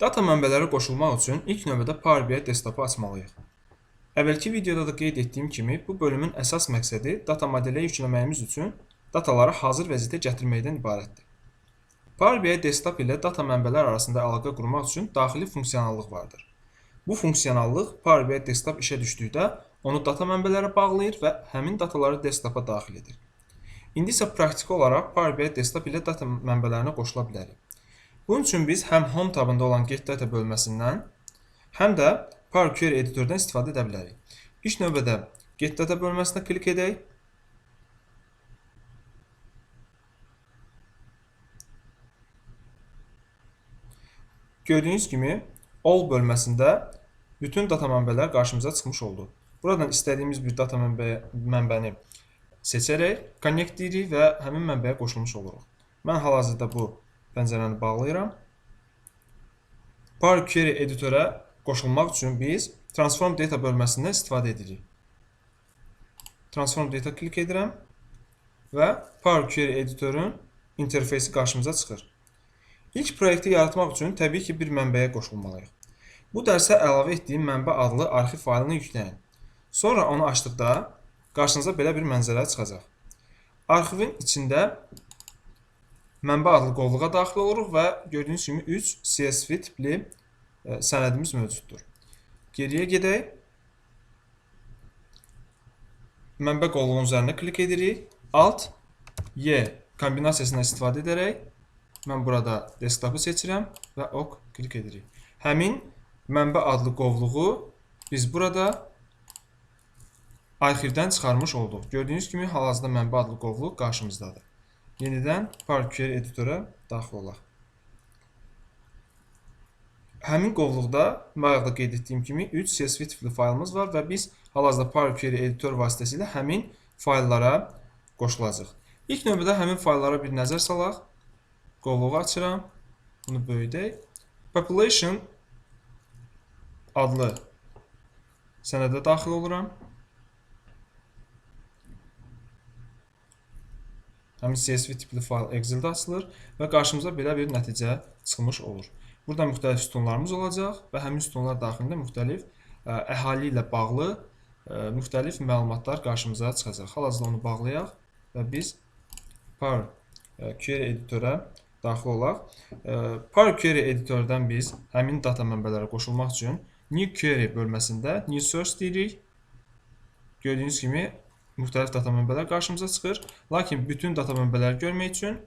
Data mənbələri qoşulmaq üçün ilk növbədə Power BI desktop'u açmalıyıq. Əvvəlki videoda da qeyd etdiyim kimi, bu bölümün əsas məqsədi data modelə yükləməyimiz üçün dataları hazır vəziyyətə gətirməkdən ibarətdir. Power BI desktop ilə data mənbələr arasında əlaqə qurmaq üçün daxili funksionallıq vardır. Bu funksionallıq Power BI desktop işə düşdükdə onu data mənbələrə bağlayır və həmin dataları desktop'a daxil edir. İndi isə praktiki olaraq Power BI desktop ilə data mənbələrinə qoşula bilərik. Bunun üçün biz həm Home tabında olan Get Data bölməsindən, həm də Power Query editordan istifadə edə bilərik. İlk növbədə Get Data bölməsinə klik edək. Gördüyünüz kimi, All bölməsində bütün data mənbələr qarşımıza çıxmış oldu. Buradan istədiyimiz bir data mənbəni seçərək Connect deyirik və həmin mənbəyə qoşulmuş oluruq. Mən hal-hazırda bu pəncərəni bağlayıram. Power Query editora qoşulmaq üçün biz Transform Data bölməsindən istifadə edirik. Transform Data klik edirəm və Power Query editorun interfeysi qarşımıza çıxır. İlk proyekti yaratmaq üçün təbii ki, bir mənbəyə qoşulmalıyıq. Bu dərsə əlavə etdiyim mənbə adlı arxiv faylını yükləyin. Sonra onu açdıqda qarşınıza belə bir mənzərə çıxacaq. Arxivin içində mənbə adlı qovluğa daxil oluruq və gördüyünüz kimi 3 CSV tipli sənədimiz mövcuddur. Geriyə gedək. Mənbə qovluğunun üzərində klik edirik. Alt-Y kombinasiyasından istifadə edərək mən burada desktop'u seçirəm və OK klik edirik. Həmin mənbə adlı qovluğu biz burada arxivdən çıxarmış olduq. Gördüyünüz kimi hal-hazırda mənbə adlı qovluq qarşımızdadır. Yenidən Power Query editora daxil olaq. Həmin qovluqda bayaqda qeyd etdiyim kimi 3 CSV tipli faylımız var və biz hal-hazırda Power Query editor vasitəsilə həmin fayllara qoşulacaq. İlk növbədə həmin fayllara bir nəzər salaq. Qovluğu açıram. Bunu böyüdək. Population adlı sənədə daxil oluram. Həmin CSV tipli fayl Excel-də açılır və qarşımıza belə bir nəticə çıxmış olur. Burada müxtəlif sütunlarımız olacaq və həmin sütunlar daxilində müxtəlif əhali ilə bağlı müxtəlif məlumatlar qarşımıza çıxacaq. Hal-hazırda onu bağlayaq və biz Power Query editora daxil olaq. Power Query editordan biz həmin data mənbələrə qoşulmaq üçün New Query bölməsində New Source deyirik. Gördüyünüz kimi müxtəlif data mənbələr qarşımıza çıxır. Lakin bütün data mənbələri görmək üçün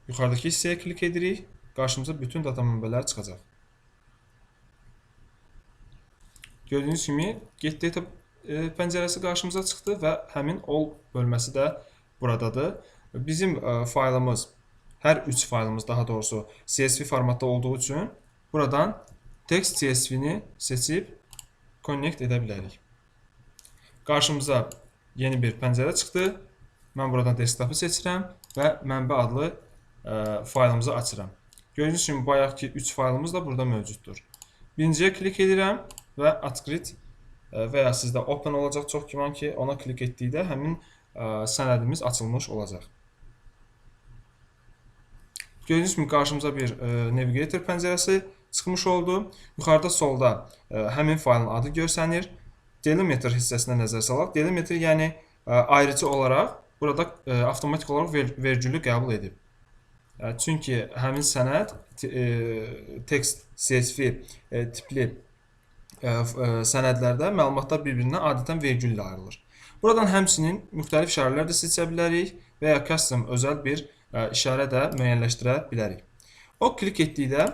yuxarıdakı hissəyə klik edirik. Qarşımıza bütün data mənbələri çıxacaq. Gördüyünüz kimi Get Data pəncərəsi qarşımıza çıxdı və həmin All bölməsi də buradadır. Bizim faylımız, hər 3 faylımız daha doğrusu CSV formatda olduğu üçün buradan text CSV-ni seçib connect edə bilərik. Qarşımıza yeni bir pəncərə çıxdı. Mən buradan desktop'u seçirəm və mənbə adlı faylımızı açıram. Gördüyünüz kimi bayaqki 3 faylımız da burada mövcuddur. Birinciyə klik edirəm və Upgrade və ya sizdə Open olacaq çox güman ki, ona klik etdikdə həmin sənədimiz açılmış olacaq. Gördüyünüz kimi qarşımıza bir Navigator pəncərəsi çıxmış oldu. Yuxarıda solda həmin faylın adı görsənir. Delimiter hissəsinə nəzər salaq. Delimiter yəni ayrıcı olaraq burada avtomatik olaraq vergülü qəbul edib. Çünki həmin sənəd text CSV tipli sənədlərdə məlumatlar bir-birindən adətən vergül ilə ayrılır. Buradan həmçinin müxtəlif işarələr də seçə bilərik və ya custom özəl bir işarə də müəyyənləşdirə bilərik. O klik etdikdə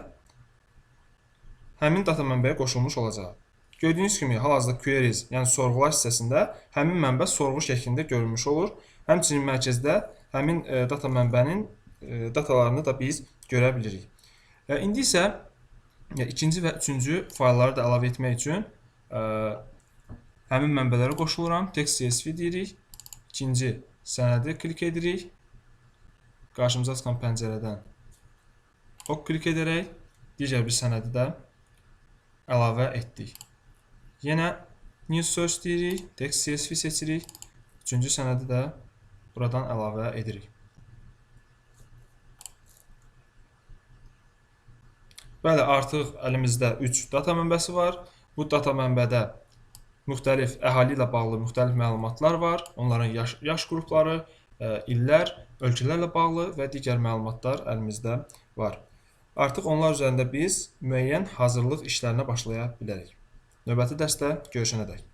həmin data mənbəyə qoşulmuş olacaq. Gördüyünüz kimi hal-hazırda queries, yəni sorğular hissəsində həmin mənbə sorğu şəklində görünmüş olur. Həmçinin mərkəzdə həmin data mənbənin datalarını da biz görə bilirik. İndi isə ikinci və üçüncü faylları da əlavə etmək üçün həmin mənbələrə qoşuluram. Text CSV deyirik. İkinci sənədi klik edirik. Qarşımıza çıxan pəncərədən OK klik edərək digər bir sənədi də əlavə etdik. Yenə New Source deyirik, Text CSV seçirik. Üçüncü sənədi də buradan əlavə edirik. Bəli, artıq əlimizdə 3 data mənbəsi var. Bu data mənbədə müxtəlif əhali ilə bağlı müxtəlif məlumatlar var. Onların yaş qrupları, illər, ölkələrlə bağlı və digər məlumatlar əlimizdə var. Artıq onlar üzərində biz müəyyən hazırlıq işlərinə başlaya bilərik. Növbəti dərsdə görüşənədək.